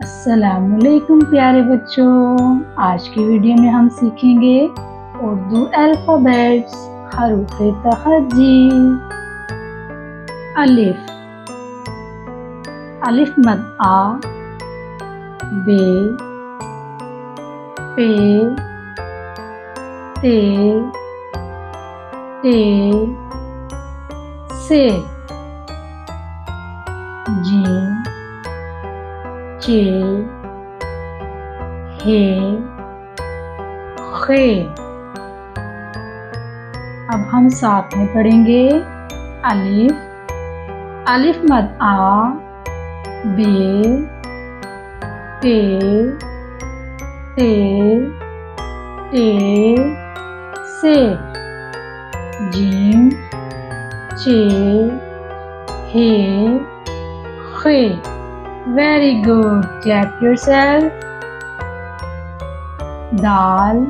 अस्सलामुअलैकुम प्यारे बच्चों। आज की वीडियो में हम सीखेंगे उर्दू अल्फ़ाबेट्स हरूफ़े तहज्जी। अलिफ, अलिफ मद आ, बे, पे, ते, टे, से, जीम, चे, हे, खे। अब हम साथ में पढ़ेंगे। अलिफ, अलिफ मद आ, बे, पे, ते, टे, से, जीम, चे, हे, खे। Very good. Clap yourself. दाल,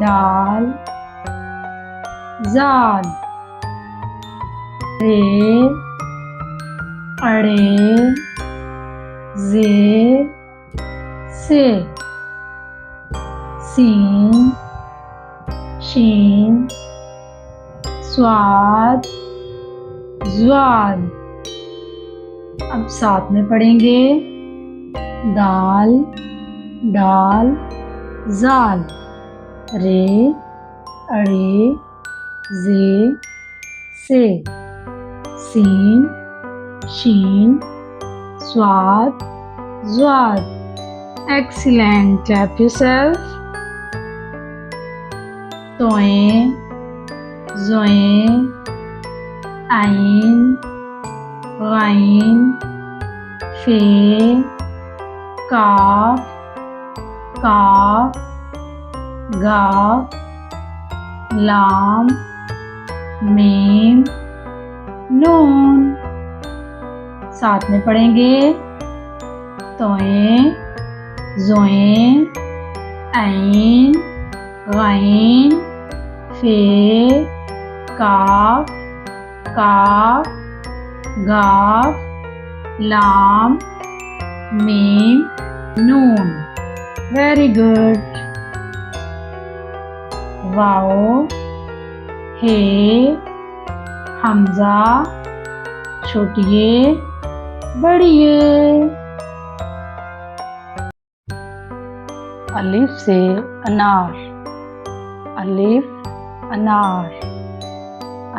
दाल, जाल, रे, अड़े, जे, से, सीन, शीन, स्वाद, ज्वाद। अब साथ में पढ़ेंगे। दाल, डाल, जाल, रे, अड़े, जे, से, सीन, शीन, स्वाद, ज्वाद। Excellent. Clap yourself. तोए, जोए, आइन, गाइन, फे, काफ, काफ, गाफ, लाम, मीम, नून। साथ में पढ़ेंगे। तोए, जोए, आइन, गाइन, फे, काफ, काफ, गाफ, लाम, मीम, नून। Very good. वाओ, हे, हमजा, छोटिए, बड़िए। अलिफ से अनार, अलिफ, अनार,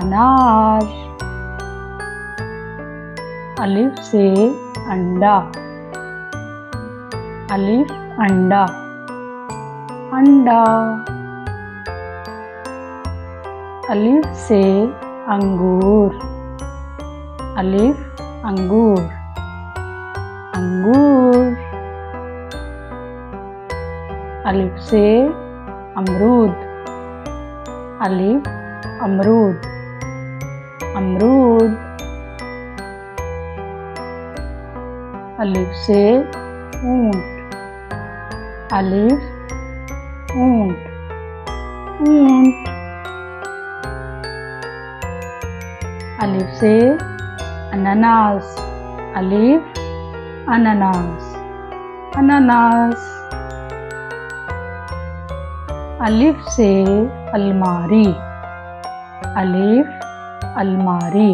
अनार। अलिफ से अंडा, अलिफ, अंडा, अंडा। अलिफ से अंगूर, अलिफ, अंगूर, अंगूर। अलिफ से अमरूद, अलिफ, अमरूद, अमरूद। अलिफ से ऊंट, अलिफ, ऊंट, ऊंट। अलिफ से अनानास, अलिफ, अनानास, अनानास। अलिफ से अलमारी, अलिफ, अलमारी,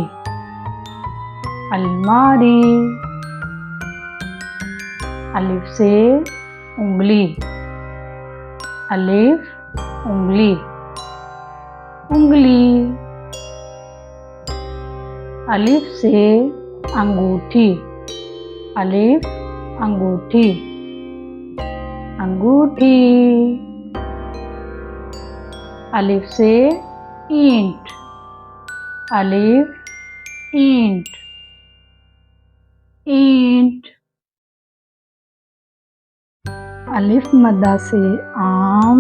अलमारी। अलिफ से उंगली, अलिफ, उंगली, उंगली। अलिफ से अंगूठी, अलिफ, अंगूठी, अंगूठी। अलिफ से ईंट, अलिफ, ईंट, ईंट। अलिफ मद्दा से आम,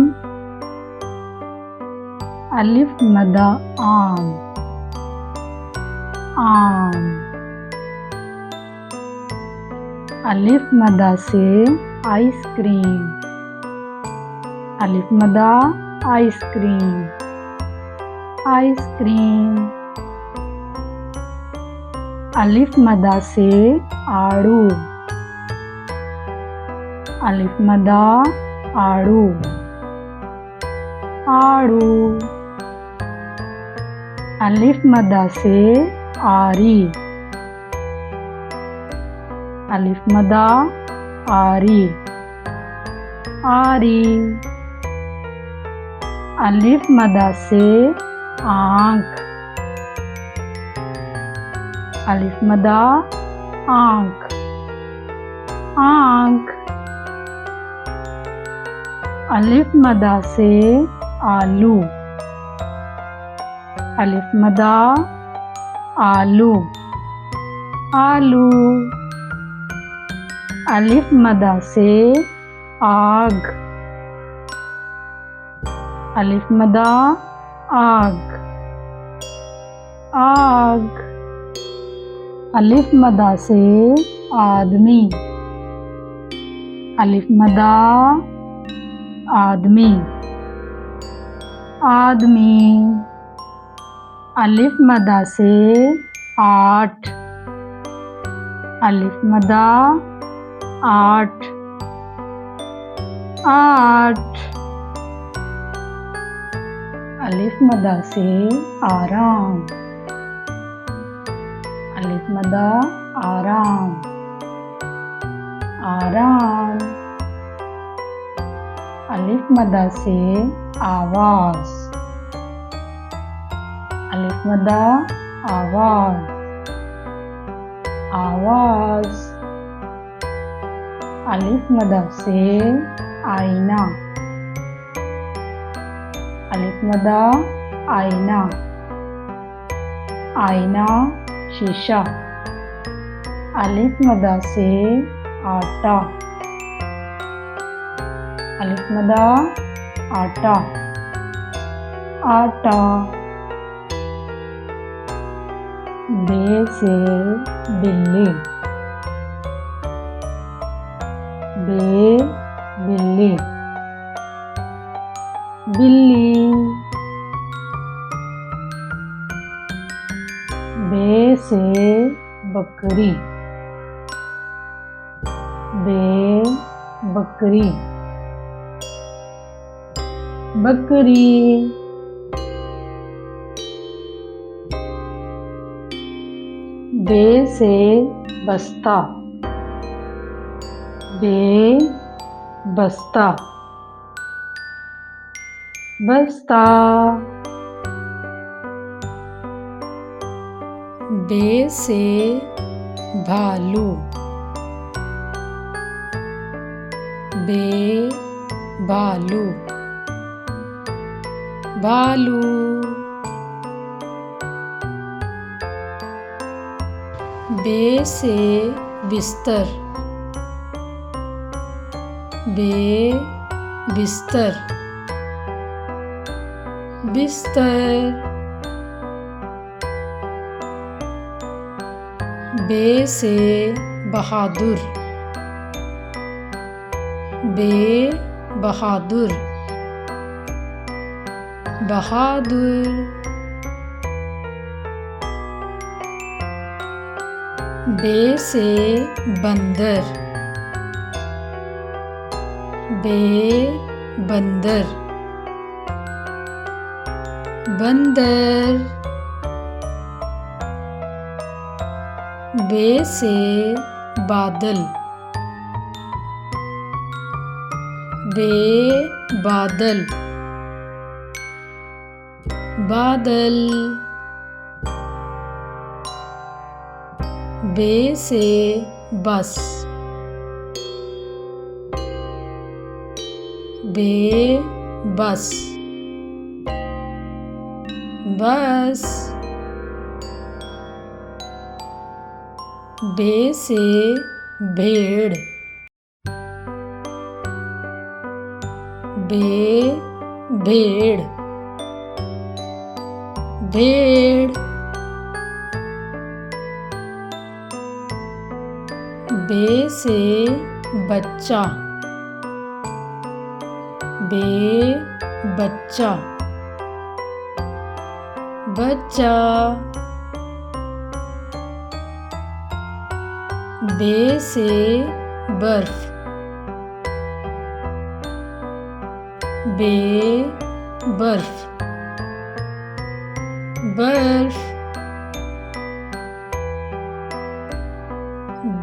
अलिफ मद्दा आम, आम। अलिफ मद्दा से आइसक्रीम, अलिफ मद्दा आइसक्रीम, आइसक्रीम। अलिफ मद्दा से आड़ू, अलिफ मदा आड़ू आड़ू। अलिफ मदा से आरी अलिफ मदा आरी आरी। अलिफ मदा से आँख अलिफ मदा आँख आँख। अलिफ मदा से आलू अलिफ मदा आलू आलू। अलिफ मदा से आग अलिफ मदा आग आग। अलिफ मदा से आदमी अलिफ मदा आदमी आदमी। अलिफ मदा से आठ अलिफ मदा आठ आठ। अलिफ मदा से आराम अलिफ मदा आराम आराम। अलिफ मदा से आवाज अलिफ मदा आवाज आवाज। अलिफ मदा से आईना अलिफ मदा आईना आईना शीशा। अलिफ मदा से आटा अलिफ मदा आटा आटा। बे से बिल्ली बे बिल्ली बिल्ली। बे से बकरी बे बकरी बकरी। बे से बस्ता बे बस्ता बस्ता। बे से भालू बे भालू भालू। बे से बिस्तर बे बिस्तर बिस्तर। बे से बहादुर बे बहादुर बहादुर। बे से बंदर बे बंदर बंदर। बे से बादल बे बादल बादल। बे से बस बे बस बस। बे से भेड़ बे भेड़ भेड़। बे से बच्चा बे बच्चा बच्चा। बे से बर्फ बे बर्फ, बर्फ।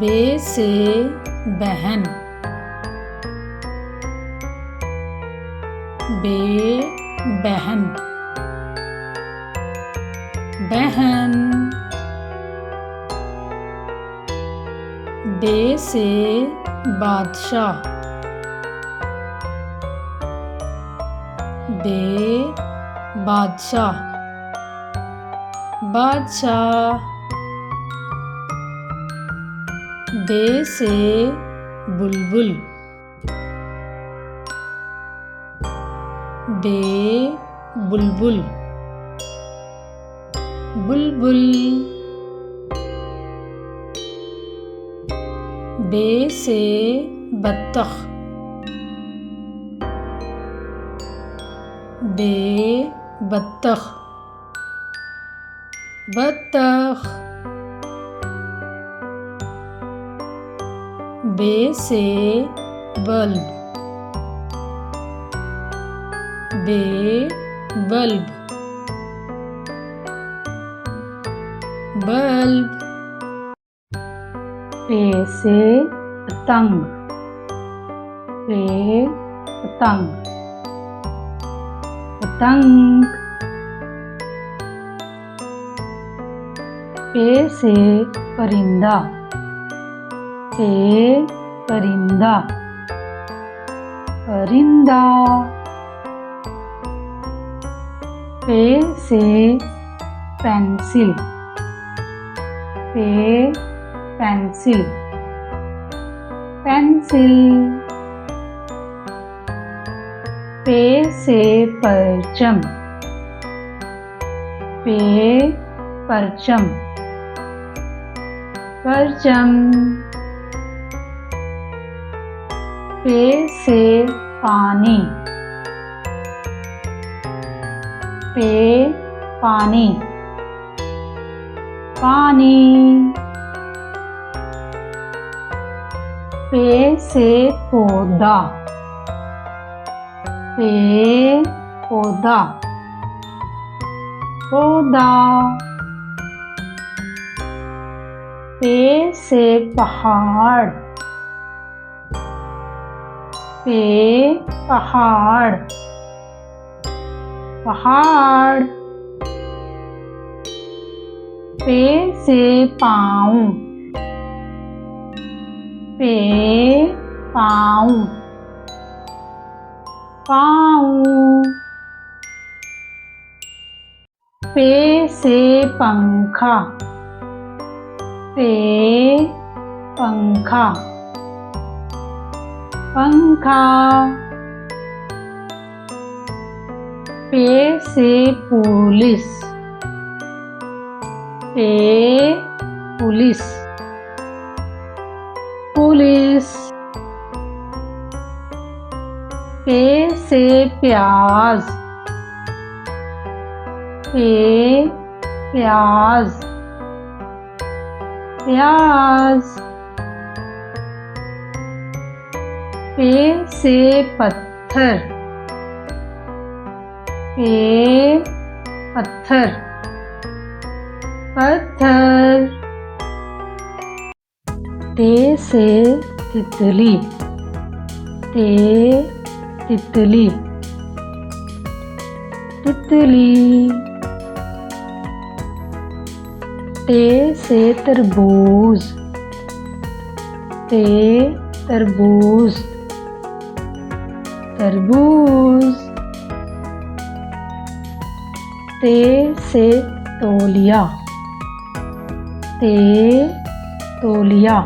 बे से बहन, बे बहन, बहन। बे से बादशाह, बे बादशाह, बादशाह। बे से बुलबुल, बे बुलबुल, बुलबुल। बे से बत्तख, बे बत्तख, बत्तख। बे से बल्ब, बे बल्ब, बल्ब। पे से पतंग, पे पतंग, पतंग। पे से परिंदा, पे परिंदा, परिंदा। पे से पेंसिल, पे पेंसिल, पेंसिल। पे से परचम, पे परचम, परचम। पे से पानी, पे पानी, पानी। पे से पौधा, पे पौधा, पौधा। पे से पहाड़, पे पहाड़, पहाड़। पे से पाँव, पे पाँव, पाँव। पे से पंखा, पे पंखा, पंखा। पे से पुलिस, पे पुलिस, पुलिस। पे से प्याज, पे प्याज, प्याज। पे से पत्थर, पे पत्थर, पत्थर। ते से तितली, ते तितली, तितली। ते से तरबूज, ते तरबूज, तरबूज। ते से तौलिया, ते तौलिया,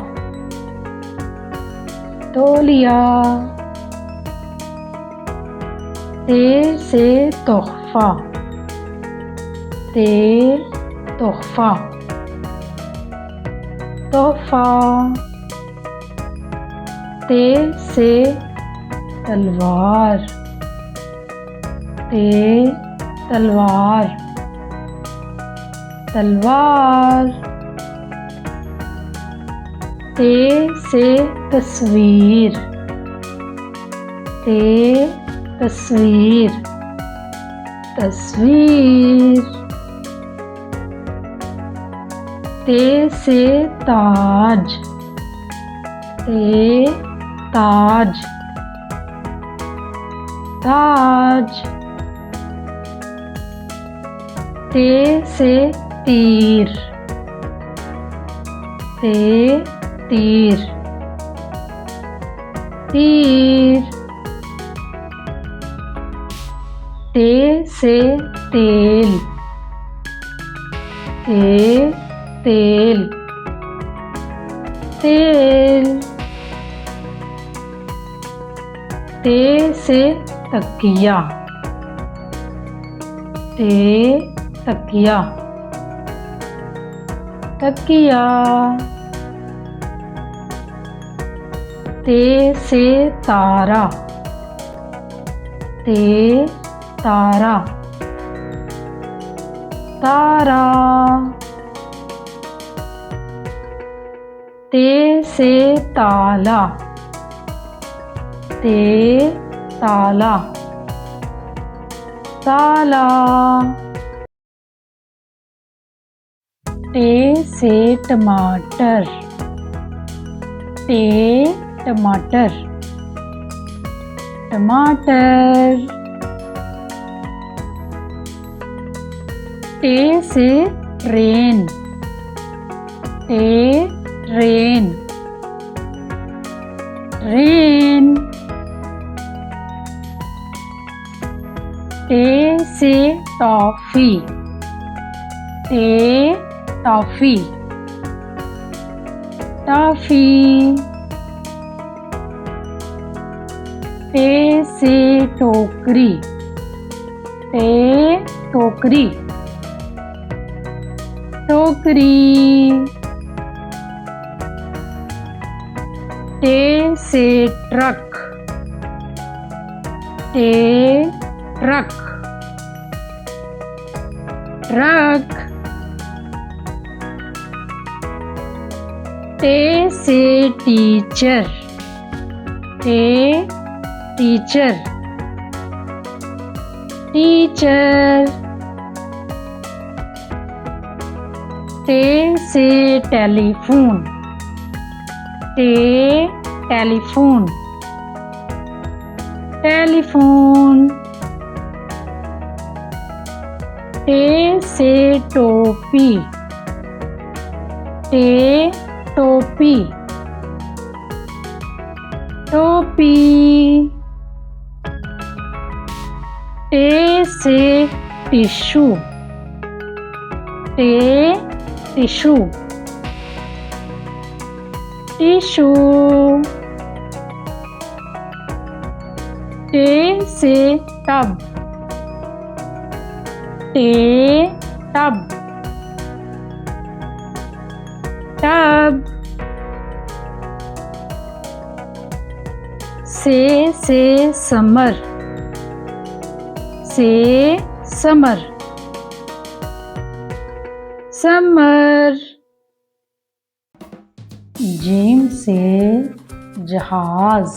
तौलिया। ते से तोहफा, ते तोहफा, तोहफा। ते से तलवार, ते तलवार, तलवार। ते से तस्वीर, ते तस्वीर तस्वीर। ते से ताज ताज ताज। ते से तीर तीर तीर। ते से तेल तेल तेल। ते से तकिया तकिया तकिया। ते से तारा तारा तारा। ते से ताला ताला ताला। टे से टमाटर टमाटर टमाटर। टे से ट्रेन ट्रेन ट्रेन। टे से टॉफी टॉफी टॉफी। टे से टोकरी टोकरी टोकरी। टे से ट्रक ट्रक ट्रक। टे से टीचर टीचर टीचर। टे से टेलीफोन टेलीफोन टेलीफोन। टे से टोपी टोपी टोपी। टे से टिश्यू टिश्यू टिश्यू। टे से टब टब टब। से समर समर समर। जीम से जहाज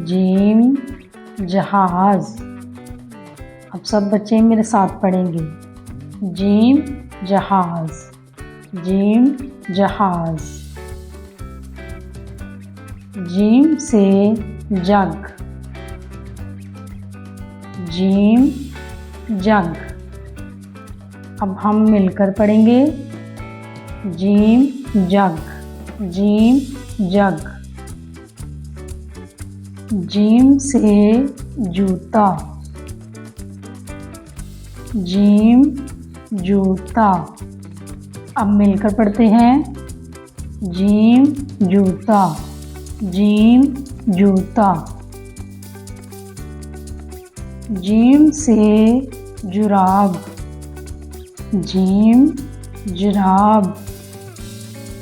जीम जहाज। अब सब बच्चे मेरे साथ पढ़ेंगे। जीम जहाज जीम जहाज। जीम से जग जीम जग। अब हम मिलकर पढ़ेंगे। जीम जग जीम जग। जीम से जूता जीम जूता। अब मिलकर पढ़ते हैं। जीम जूता जीम जूता। जीम से जुराब जीम जुराब।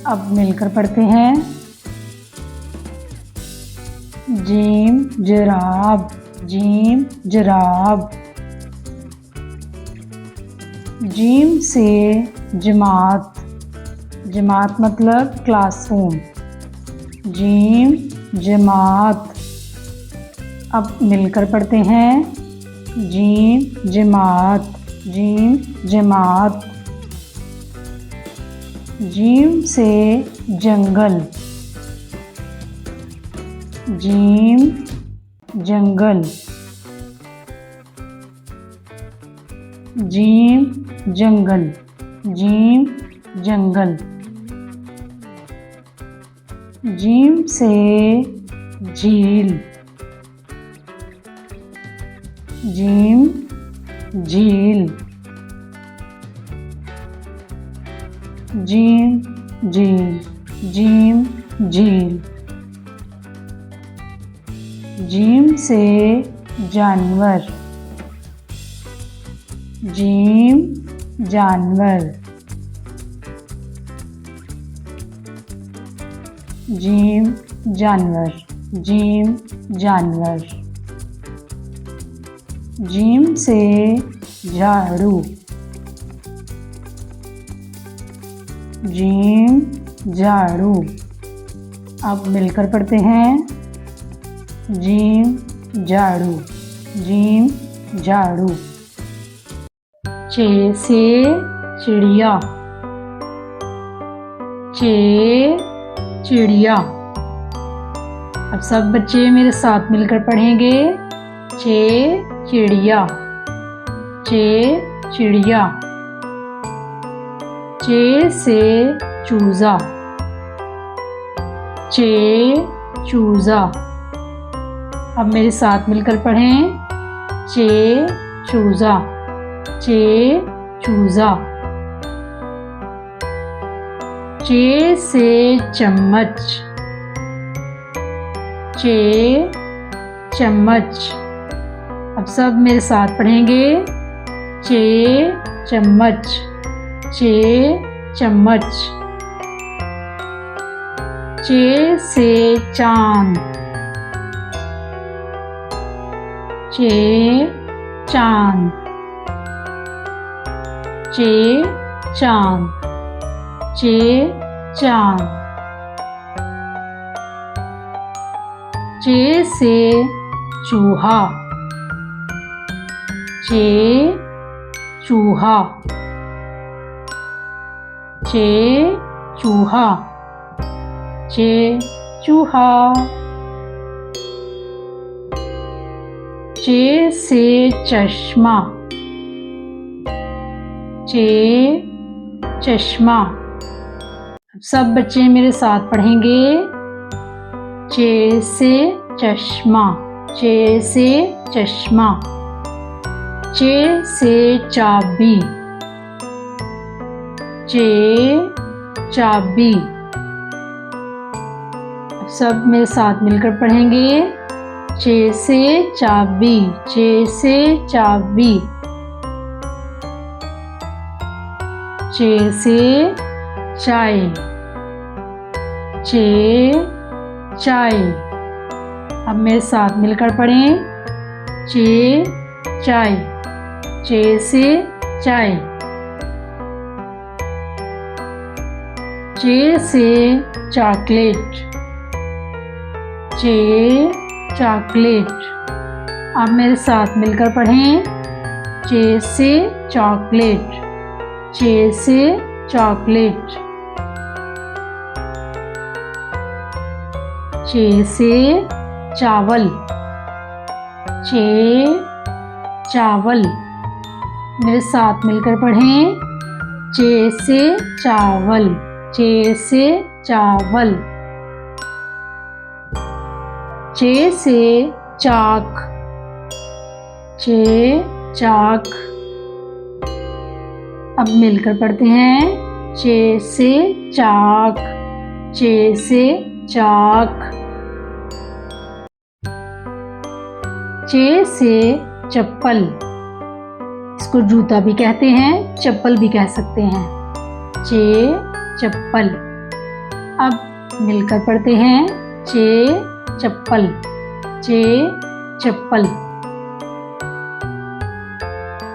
अब मिलकर पढ़ते हैं। जीम जुराब जीम जुराब। जीम से जमात जमात मतलब क्लासरूम जीम जमात अब मिलकर पढ़ते हैं। जीम जमात, जीम जमात। जीम से जंगल, जीम जंगल। जीम जंगल, जीम जंगल। जीम से झील, जीम झील। जीम झील, जीम झील। जीम से जानवर, जीम जानवर। जीम जानवर, जीम जानवर। जीम से झाड़ू, जीम झाड़ू। अब मिलकर पढ़ते हैं। जीम झाड़ू, जीम झाड़ू। चे से चिड़िया, चे चिड़िया। अब सब बच्चे मेरे साथ मिलकर पढ़ेंगे। चे चिड़िया, चे चिड़िया। चे से चूजा, चे चूजा। अब मेरे साथ मिलकर पढ़ें। चे चूजा, चे चूजा। चे से चम्मच, चे चम्मच। अब सब मेरे साथ पढ़ेंगे। चे चम्मच, चे चम्मच। चे से चांद, चे चांद, चे चांद, चे चांद। चे से चूहा, चे चूहा, चे चूहा, चे चूहा। चे से चश्मा, चे चश्मा। सब बच्चे मेरे साथ पढ़ेंगे। चे से चश्मा, चे से चश्मा। चे से चाबी, चे चाबी। सब मेरे साथ मिलकर पढ़ेंगे। चे से चाबी, चे से चाबी। चे से चाय, चे चाय। अब मेरे साथ मिलकर पढ़ें। चे चाय, चे से चाय। चे से चॉकलेट, चे चॉकलेट। अब मेरे साथ मिलकर पढ़ें। चे से चॉकलेट, चे से चॉकलेट। चे से चावल, चे चावल। मेरे साथ मिलकर पढ़ें। चे से चावल, चे से चावल। चे से चाक, चे चाक। अब मिलकर पढ़ते हैं। चे से चाक, चे से चाक। चे से चप्पल, इसको जूता भी कहते हैं, चप्पल भी कह सकते हैं। चे चप्पल। अब मिलकर पढ़ते हैं। चे चप्पल, चे चप्पल।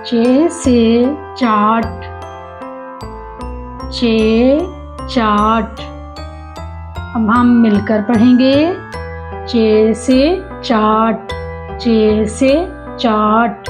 चे से चाट, चे चाट। अब हम मिलकर पढ़ेंगे। चे से चाट, चे से चाट,